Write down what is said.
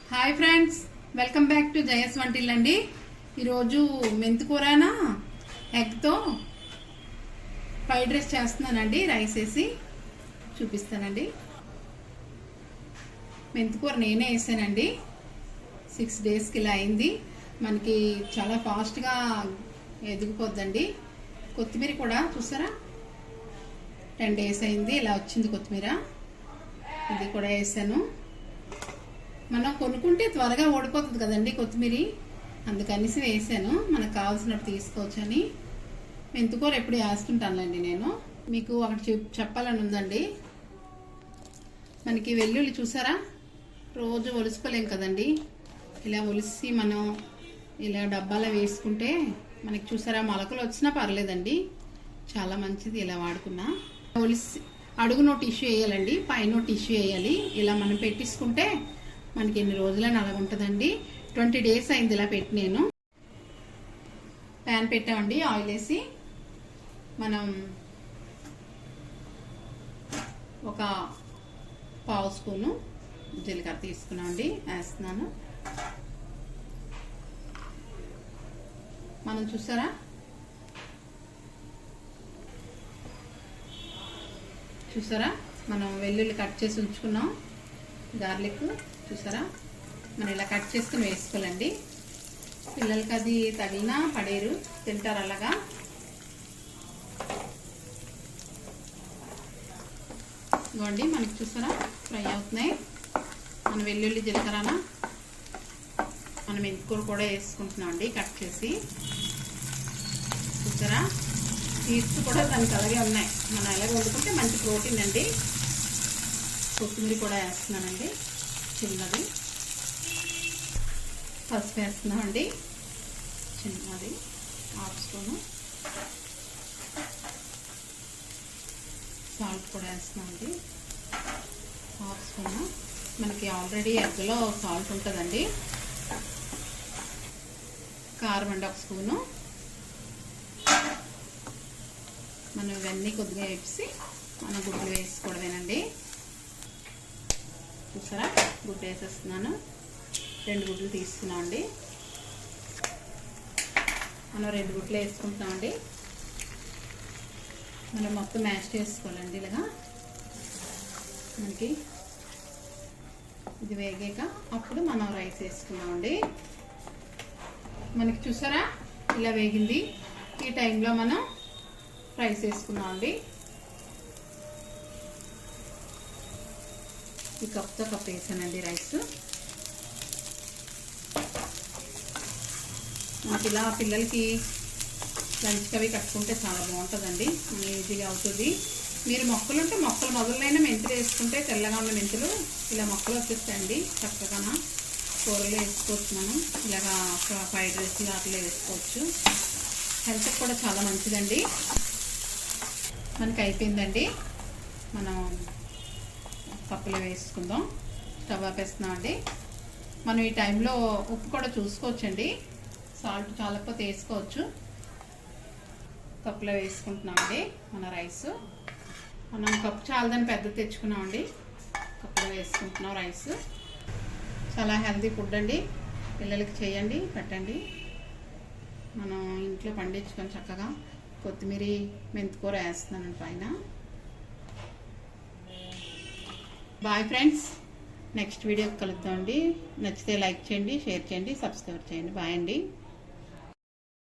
Hi friends, welcome back to Jaya స్వంటిల్ అండి. ఈరోజు మెంతికూరన ఎగ్తో ఫ్రైడ్ రైస్ చేస్తున్నానండి. రైస్ వేసి చూపిస్తానండి. మెంతికూర నేనే వేసానండి. 6 డేస్కి ఇలా అయింది. మనకి చాలా ఫాస్ట్గా ఎదిగిపోద్దండి. కొత్తిమీర కూడా చూసారా, 10 డేస్ అయింది, ఇలా వచ్చింది కొత్తిమీర. ఇది కూడా వేసాను. మనం కొనుక్కుంటే త్వరగా ఓడిపోతుంది కదండి కొత్తిమీర, అందుకనేసి వేసాను. మనకు కావాల్సినట్టు తీసుకోవచ్చు అని. మెంతికూర ఎప్పుడు వేస్తుంటానులేండి నేను. మీకు ఒకటి చెప్పాలని ఉందండి. మనకి వెల్లుల్లి చూసారా, రోజు ఒలుసుకోలేం కదండి. ఇలా ఒలిసి మనం ఇలా డబ్బాలో వేసుకుంటే మనకి చూసారా, మొలకలు వచ్చినా పర్లేదండి, చాలా మంచిది. ఇలా వాడుకున్నా ఒలిసి అడుగునో టిష్యూ వేయాలండి, పైన టిష్యూ వేయాలి. ఇలా మనం పెట్టించుకుంటే మనకి ఎన్ని రోజులని అలాగ ఉంటుందండి. 20 డేస్ అయింది ఇలా పెట్టి. నేను ప్యాన్ పెట్టామండి, ఆయిల్ వేసి మనం ఒక 1/2 స్పూను జీలకర్ర తీసుకున్నామండి, వేస్తున్నాను. మనం చూసారా, మనం వెల్లుల్లి కట్ చేసి ఉంచుకున్నాం. గార్లిక్ చూసారా, మనం ఇలా కట్ చేసుకుని వేసుకోవాలండి. పిల్లలకి అది తగిలినా పడేరు, తింటారు అలాగా. ఇదిగోండి, మనకి చూసారా ఫ్రై అవుతున్నాయి. మన వెల్లుల్లి జీలకర్ర మనం మెంతికూర కూడా వేసుకుంటున్నాం అండి, కట్ చేసి. చూసారా, సీడ్స్ కూడా దానికి అలాగే ఉన్నాయి. మనం ఎలాగ వండుకుంటే మంచి ప్రోటీన్ అండి. కొత్తిమీర కూడా వేస్తున్నానండి, చిన్నది. పసుపు వేస్తున్నామండి, చిన్నది 1/2 స్పూను. సాల్ట్ కూడా వేస్తున్నామండి, 1/2 స్పూను. మనకి ఆల్రెడీ ఎగ్లో సాల్ట్ ఉంటుందండి. కారం అండి 1 స్పూను. మనం ఇవన్నీ కొద్దిగా వేసి మనం గుడ్లు వేసుకోవడమేనండి. చూసారా, గుడ్డు వేసేస్తున్నాను. 2 గుడ్లు తీసుకున్నామండి. మనం 2 గుడ్లు వేసుకుంటున్నామండి. మనం మొత్తం మ్యాష్ చేసుకోవాలండి ఇలాగా. మనకి ఇది వేగాక అప్పుడు మనం రైస్ వేసుకున్నామండి. మనకి చూసారా ఇలా వేగింది. ఈ టైంలో మనం రైస్ వేసుకున్నామండి. ఈ కప్తో కప్ వేసానండి రైస్. మనకి ఇలా పిల్లలకి లంచ్కి అవి కట్టుకుంటే చాలా బాగుంటుందండి, ఈజీగా అవుతుంది. మీరు మొక్కలు ఉంటే మొక్కలు మొదలైన మెంతులు వేసుకుంటే, తెల్లగా ఉన్న మెంతులు ఇలా మొక్కలు వచ్చేస్తాయండి. చక్కగా కూరలో వేసుకోవచ్చు. మనం ఇలాగా ఫ్రైడ్ రైస్ అట్లా వేసుకోవచ్చు. హెల్త్కి కూడా చాలా మంచిదండి. మనకి అయిపోయిందండి. మనం కప్పులో వేసుకుందాం. స్టవ్ ఆపేస్తున్నామండి. మనం ఈ టైంలో ఉప్పు కూడా చూసుకోవచ్చండి, సాల్ట్ చాలకపోతే వేసుకోవచ్చు. కప్పులో వేసుకుంటున్నామండి మన రైస్. మనం కప్పు చాలదని పెద్ద తెచ్చుకున్నామండి, కప్పులో వేసుకుంటున్నాం రైస్. చాలా హెల్తీ ఫుడ్ అండి, పిల్లలకి చేయండి, పెట్టండి. మనం ఇంట్లో పండించుకొని చక్కగా కొత్తిమీర మెంతికూర వేస్తున్నాను పైన. బాయ్ ఫ్రెండ్స్, నెక్స్ట్ వీడియోకి కలుద్దామండి. నచ్చితే లైక్ చేయండి, షేర్ చేయండి, సబ్స్క్రైబ్ చేయండి. బాయ్ అండి.